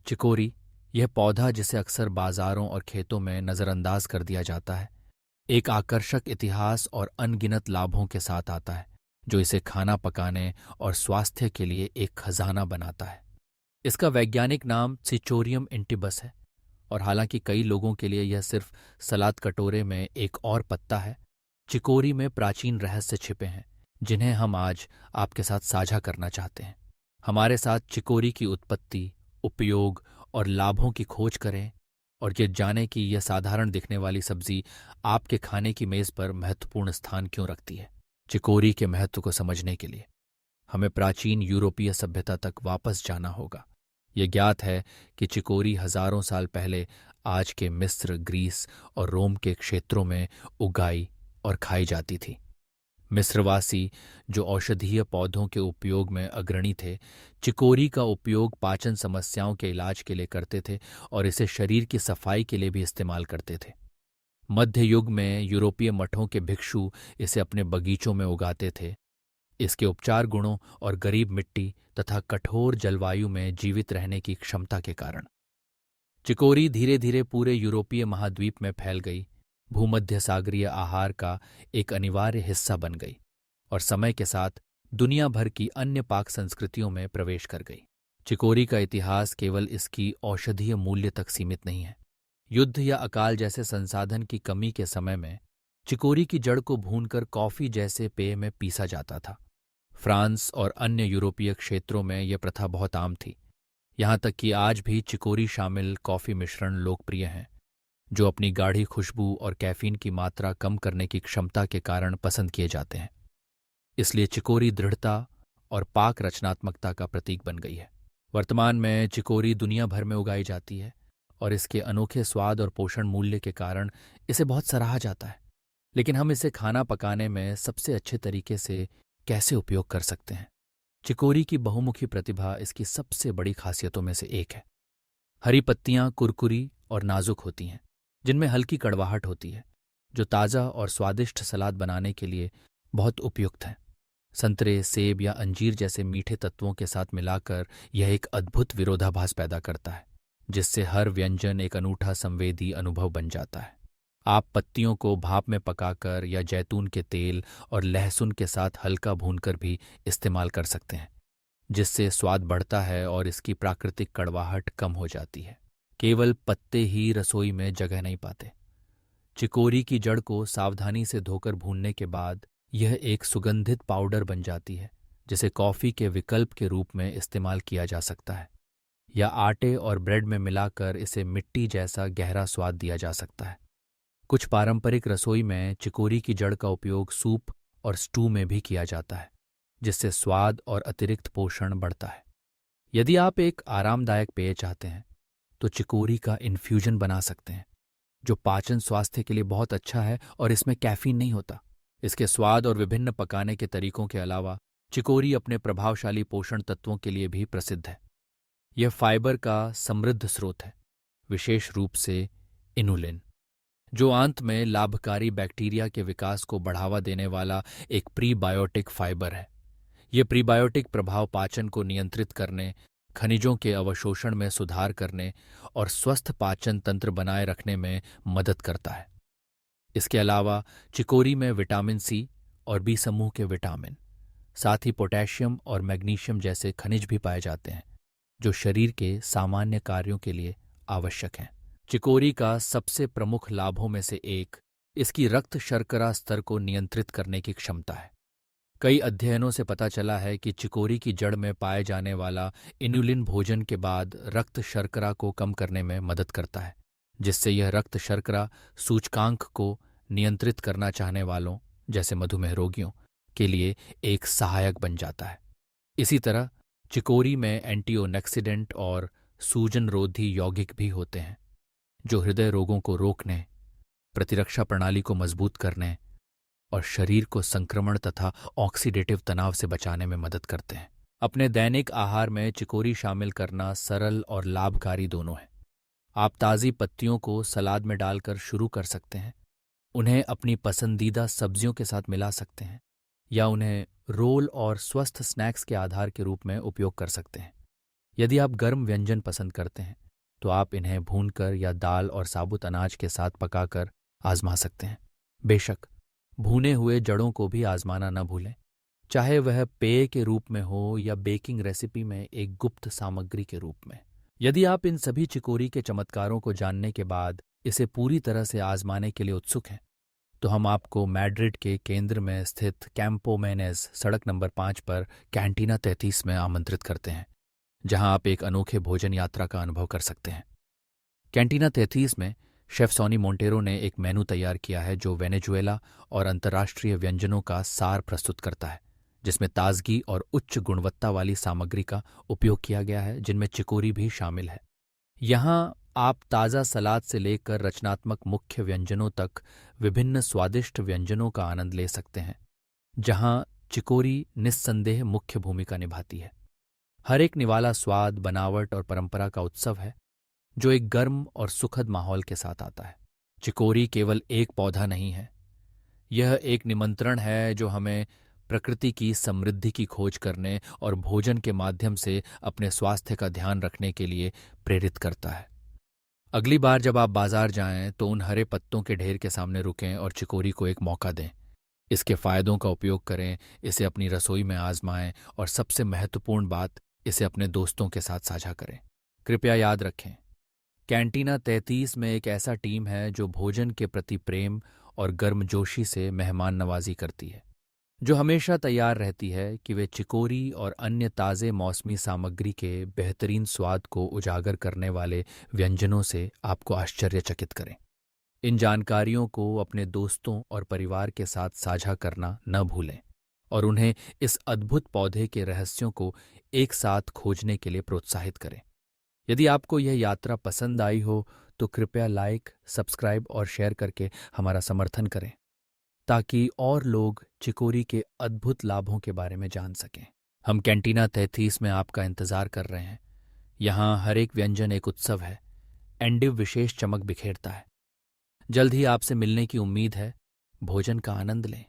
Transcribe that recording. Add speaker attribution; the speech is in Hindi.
Speaker 1: चिकोरी, यह पौधा जिसे अक्सर बाजारों और खेतों में नज़रअंदाज कर दिया जाता है, एक आकर्षक इतिहास और अनगिनत लाभों के साथ आता है, जो इसे खाना पकाने और स्वास्थ्य के लिए एक खजाना बनाता है। इसका वैज्ञानिक नाम सिचोरियम इंटिबस है, और हालांकि कई लोगों के लिए यह सिर्फ सलाद कटोरे में एक और पत्ता है, चिकोरी में प्राचीन रहस्य छिपे हैं, जिन्हें हम आज आपके साथ साझा करना चाहते हैं। हमारे साथ चिकोरी की उत्पत्ति, उपयोग और लाभों की खोज करें, और ये जानें कि यह साधारण दिखने वाली सब्जी आपके खाने की मेज पर महत्वपूर्ण स्थान क्यों रखती है। चिकोरी के महत्व को समझने के लिए हमें प्राचीन यूरोपीय सभ्यता तक वापस जाना होगा। ये ज्ञात है कि चिकोरी हजारों साल पहले आज के मिस्र, ग्रीस और रोम के क्षेत्रों में उगाई और खाई जाती थी। मिस्रवासी, जो औषधीय पौधों के उपयोग में अग्रणी थे, चिकोरी का उपयोग पाचन समस्याओं के इलाज के लिए करते थे और इसे शरीर की सफाई के लिए भी इस्तेमाल करते थे। मध्य युग में यूरोपीय मठों के भिक्षु इसे अपने बगीचों में उगाते थे। इसके उपचार गुणों और गरीब मिट्टी तथा कठोर जलवायु में जीवित रहने की क्षमता के कारण चिकोरी धीरे धीरे पूरे यूरोपीय महाद्वीप में फैल गई, भूमध्य सागरीय आहार का एक अनिवार्य हिस्सा बन गई और समय के साथ दुनिया भर की अन्य पाक संस्कृतियों में प्रवेश कर गई। चिकोरी का इतिहास केवल इसकी औषधीय मूल्य तक सीमित नहीं है। युद्ध या अकाल जैसे संसाधन की कमी के समय में चिकोरी की जड़ को भूनकर कॉफी जैसे पेय में पीसा जाता था। फ्रांस और अन्य यूरोपीय क्षेत्रों में यह प्रथा बहुत आम थी। यहाँ तक कि आज भी चिकोरी शामिल कॉफी मिश्रण लोकप्रिय हैं, जो अपनी गाढ़ी खुशबू और कैफीन की मात्रा कम करने की क्षमता के कारण पसंद किए जाते हैं। इसलिए चिकोरी दृढ़ता और पाक रचनात्मकता का प्रतीक बन गई है। वर्तमान में चिकोरी दुनिया भर में उगाई जाती है और इसके अनोखे स्वाद और पोषण मूल्य के कारण इसे बहुत सराहा जाता है। लेकिन हम इसे खाना पकाने में सबसे अच्छे तरीके से कैसे उपयोग कर सकते हैं? चिकोरी की बहुमुखी प्रतिभा इसकी सबसे बड़ी खासियतों में से एक है। हरी पत्तियां कुरकुरी और नाजुक होती हैं, जिनमें हल्की कड़वाहट होती है, जो ताज़ा और स्वादिष्ट सलाद बनाने के लिए बहुत उपयुक्त हैं। संतरे, सेब या अंजीर जैसे मीठे तत्वों के साथ मिलाकर यह एक अद्भुत विरोधाभास पैदा करता है, जिससे हर व्यंजन एक अनूठा संवेदी अनुभव बन जाता है। आप पत्तियों को भाप में पकाकर या जैतून के तेल और लहसुन के साथ हल्का भूनकर भी इस्तेमाल कर सकते हैं, जिससे स्वाद बढ़ता है और इसकी प्राकृतिक कड़वाहट कम हो जाती है। केवल पत्ते ही रसोई में जगह नहीं पाते। चिकोरी की जड़ को सावधानी से धोकर भूनने के बाद यह एक सुगंधित पाउडर बन जाती है, जिसे कॉफ़ी के विकल्प के रूप में इस्तेमाल किया जा सकता है, या आटे और ब्रेड में मिलाकर इसे मिट्टी जैसा गहरा स्वाद दिया जा सकता है। कुछ पारंपरिक रसोई में चिकोरी की जड़ का उपयोग सूप और स्टू में भी किया जाता है, जिससे स्वाद और अतिरिक्त पोषण बढ़ता है। यदि आप एक आरामदायक पेय चाहते हैं, तो चिकोरी का इन्फ्यूजन बना सकते हैं, जो पाचन स्वास्थ्य के लिए बहुत अच्छा है और इसमें कैफीन नहीं होता। इसके स्वाद और विभिन्न पकाने के तरीकों के अलावा चिकोरी अपने प्रभावशाली पोषण तत्वों के लिए भी प्रसिद्ध है। यह फाइबर का समृद्ध स्रोत है, विशेष रूप से इनुलिन, जो आंत में लाभकारी बैक्टीरिया के विकास को बढ़ावा देने वाला एक प्रीबायोटिक फाइबर है। यह प्रीबायोटिक प्रभाव पाचन को नियंत्रित करने, खनिजों के अवशोषण में सुधार करने और स्वस्थ पाचन तंत्र बनाए रखने में मदद करता है। इसके अलावा चिकोरी में विटामिन सी और बी समूह के विटामिन, साथ ही पोटेशियम और मैग्नीशियम जैसे खनिज भी पाए जाते हैं, जो शरीर के सामान्य कार्यों के लिए आवश्यक हैं। चिकोरी का सबसे प्रमुख लाभों में से एक इसकी रक्त शर्करा स्तर को नियंत्रित करने की क्षमता है। कई अध्ययनों से पता चला है कि चिकोरी की जड़ में पाए जाने वाला इनुलिन भोजन के बाद रक्त शर्करा को कम करने में मदद करता है, जिससे यह रक्त शर्करा सूचकांक को नियंत्रित करना चाहने वालों, जैसे मधुमेह रोगियों, के लिए एक सहायक बन जाता है। इसी तरह चिकोरी में एंटीऑक्सीडेंट और सूजनरोधी यौगिक भी होते हैं, जो हृदय रोगों को रोकने, प्रतिरक्षा प्रणाली को मजबूत करने और शरीर को संक्रमण तथा ऑक्सीडेटिव तनाव से बचाने में मदद करते हैं। अपने दैनिक आहार में चिकोरी शामिल करना सरल और लाभकारी दोनों है। आप ताज़ी पत्तियों को सलाद में डालकर शुरू कर सकते हैं, उन्हें अपनी पसंदीदा सब्जियों के साथ मिला सकते हैं, या उन्हें रोल और स्वस्थ स्नैक्स के आधार के रूप में उपयोग कर सकते हैं। यदि आप गर्म व्यंजन पसंद करते हैं तो आप इन्हें भूनकर या दाल और साबुत अनाज के साथ पकाकर आजमा सकते हैं। बेशक भुने हुए जड़ों को भी आजमाना न भूलें, चाहे वह पेय के रूप में हो या बेकिंग रेसिपी में एक गुप्त सामग्री के रूप में। यदि आप इन सभी चिकोरी के चमत्कारों को जानने के बाद इसे पूरी तरह से आजमाने के लिए उत्सुक हैं, तो हम आपको मैड्रिड के केंद्र में स्थित कैंपो मेनेज सड़क नंबर 5 पर कैंटीना 33 में आमंत्रित करते हैं, जहां आप एक अनोखे भोजन यात्रा का अनुभव कर सकते हैं। कैंटीना 33 में शेफ सोनी मोंटेरो ने एक मेनू तैयार किया है जो वेनेजुएला और अंतर्राष्ट्रीय व्यंजनों का सार प्रस्तुत करता है, जिसमें ताजगी और उच्च गुणवत्ता वाली सामग्री का उपयोग किया गया है, जिनमें चिकोरी भी शामिल है। यहाँ आप ताज़ा सलाद से लेकर रचनात्मक मुख्य व्यंजनों तक विभिन्न स्वादिष्ट व्यंजनों का आनंद ले सकते हैं, जहाँ चिकोरी निस्संदेह मुख्य भूमिका निभाती है। हर एक निवाला स्वाद, बनावट और परंपरा का उत्सव है, जो एक गर्म और सुखद माहौल के साथ आता है। चिकोरी केवल एक पौधा नहीं है, यह एक निमंत्रण है जो हमें प्रकृति की समृद्धि की खोज करने और भोजन के माध्यम से अपने स्वास्थ्य का ध्यान रखने के लिए प्रेरित करता है। अगली बार जब आप बाजार जाएं तो उन हरे पत्तों के ढेर के सामने रुकें और चिकोरी को एक मौका दें। इसके फायदों का उपयोग करें, इसे अपनी रसोई में आजमाएं और सबसे महत्वपूर्ण बात, इसे अपने दोस्तों के साथ साझा करें। कृपया याद रखें, कैंटीना 33 में एक ऐसा टीम है जो भोजन के प्रति प्रेम और गर्मजोशी से मेहमान नवाजी करती है, जो हमेशा तैयार रहती है कि वे चिकोरी और अन्य ताज़े मौसमी सामग्री के बेहतरीन स्वाद को उजागर करने वाले व्यंजनों से आपको आश्चर्यचकित करें। इन जानकारियों को अपने दोस्तों और परिवार के साथ साझा करना न भूलें और उन्हें इस अद्भुत पौधे के रहस्यों को एक साथ खोजने के लिए प्रोत्साहित करें। यदि आपको यह यात्रा पसंद आई हो तो कृपया लाइक, सब्सक्राइब और शेयर करके हमारा समर्थन करें, ताकि और लोग चिकोरी के अद्भुत लाभों के बारे में जान सकें। हम कैंटीना 33 में आपका इंतजार कर रहे हैं। यहाँ हर एक व्यंजन एक उत्सव है, एंडिव विशेष चमक बिखेरता है। जल्द ही आपसे मिलने की उम्मीद है। भोजन का आनंद लें।